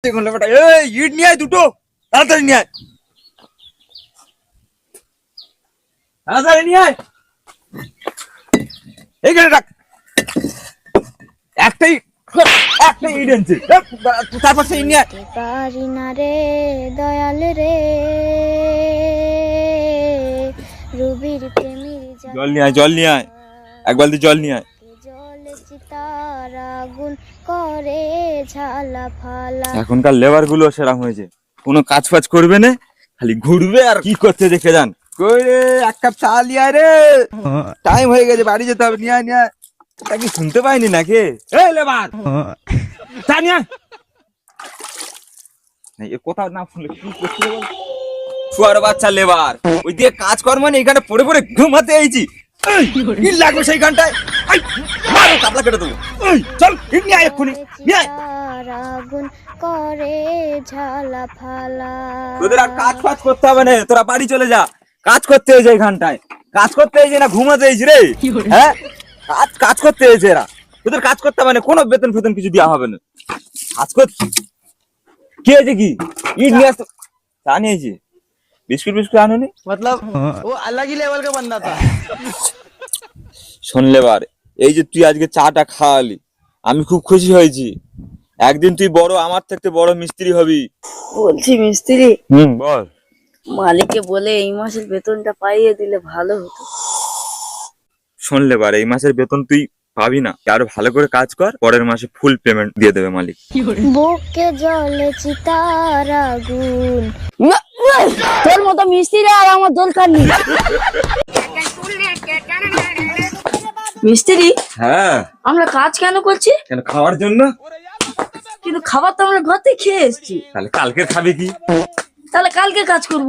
ইট নিয়ে আয় দুটো, তাড়াতাড়ি নিয়ে আয়, তাড়াতাড়ি নিয়ে আয়। এইখানে রাখ, একটাই একটাই ইট এনেছে, তারপর সেই নিয়ে আয়। পারি না রে দয়াল রে, রুবির প্রেমীর জল নিয়ে আয়, জল নিয়ে আয়, এক বালতি জল নিয়ে আয়। জলে চিতার আগুন করে ঝালা ফালা। এখনকার লেবার গুলো সেরকম হয়েছে, কোনো কাজ ফাজ করবে না, খালি ঘুরবে আর কি করতে দেখে যান। কই রে, এক কাপ চা নিয়ে আয় রে, টাইম হয়ে গেছে, বাড়ি যেতে হবে, নিয়ে আয় নিয়ে আয়। তা কি শুনতে পাইনি নাকি? এই লেবার, চা নিয়ে আয়। এ কোথাও না শুনলে কি করতে বল, শুয়ার বাচ্চা লেবার, ওই দিয়ে কাজকর্ম নেই, এখানে পড়ে পড়ে ঘুমাতে আইছি। কি লাগবে সেইখানটায়, মারো কাপড় কেটে দেবো। চল ইট নিয়ে আয়, এক্ষুনি নিয়ে আয়। আগুন করে ঝালা ফালা। তোদের আর কাজ ফাজ করতে হবে না, তোরা বাড়ি চলে যা। কাজ করতে হয়েছে এখানটায়, কাজ করতে হয়েছে না ঘুমাতে হয়েছে রে? হ্যাঁ, কাজ কাজ করতে হয়েছে এরা, তোদের কাজ করতে হবে না, কোনো বেতন ফেতন কিছু দেওয়া হবে না। কাজ কর, কি হয়েছে কি? ইট নিয়ে আসতো, চা নিয়েছি, বিস্কুট বিস্কুট আনোনি? मतलब वो अलग ही लेवल का बंदा था। শোন লেবার, এই যে তুই আজকে চাটা খাওয়ালি, আমি খুব খুশি হয়েছি। একদিন তুই বড়, আমার থেকে বড় মিস্ত্রি হবি। বলছি মিস্ত্রি, বল। মালিককে বলে এই মাসের বেতনটা পাইয়ে দিলে ভালো হতো। শোন লেবার, এই মাসের বেতন তুই পাবি না, আরো ভালো করে কাজ কর, পরের মাসে ফুল পেমেন্ট দিয়ে দেবে মালিক। বুকে জলে চিতার আগুন। তোর মতো মিস্ত্রি আর আমার দরকার নেই। মিস্ত্রি, হ্যাঁ, আমরা কাজ কেন করছি? কেন? খাওয়ার জন্য। কিন্তু খাবার তো আমরা ঘর থেকে খেয়ে এসেছি। তাহলে কালকের খাবে কি? তাহলে কালকে কাজ করব।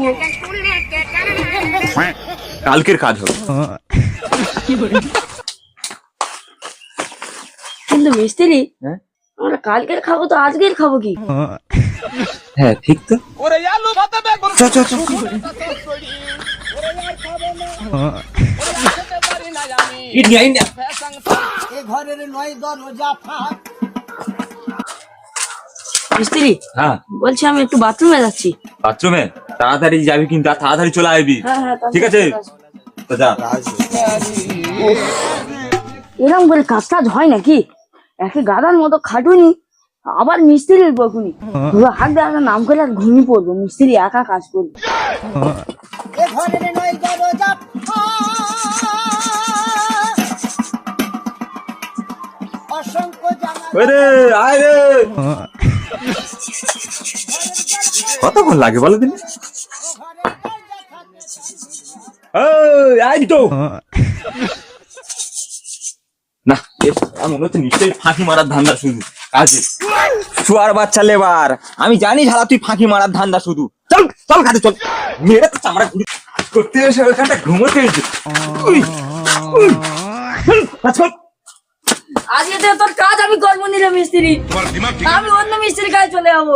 কালকের কাজ হবে। কিন্তু মিস্ত্রি, হ্যাঁ? আমরা কালকের খাবো তো আজকের খাবো কি? হ্যাঁ ঠিক তো। চ, চ, চ। ইট নিয়ে আয়, ইট নিয়ে আয়। মিস্ত্রি, হ্যাঁ, বলছি আমি একটু বাথরুমে যাচ্ছি। বাথরুমে তাড়াতাড়ি যাবি, কিন্তু আর তাড়াতাড়ি চলে আসবি। হ্যাঁ, ঠিক আছে, তো যা। এরকম করে কাজ টাজ হয় নাকি? একে গাদার মতো খাটুনি, আবার মিস্ত্রির বকুনি। পুরো হাত দেওয়ার নাম করে আর ঘুমিয়ে পড়বো, মিস্ত্রি একা কাজ করবে। ওরে আয় রে, কতক্ষণ লাগে বলো দিন? আয় তো না, মনে হচ্ছে নিশ্চয়ই ফাঁকি মারার ধান্দা শুধু কাজে। শুয়ার বাচ্চা লেবার, আমি জানি সারা তুই ফাঁকি মারার ধান্দা শুধু। চল চল কাজে চল, মেরে তো চামড়া ঘুরে করতে এসে ওইখানটা ঘুমোতে এসে। আজকে তো তোর কাজ আমি করবো নি রে মিস্ত্রি, আমি অন্য মিস্ত্রির কাজ চলে যাবো।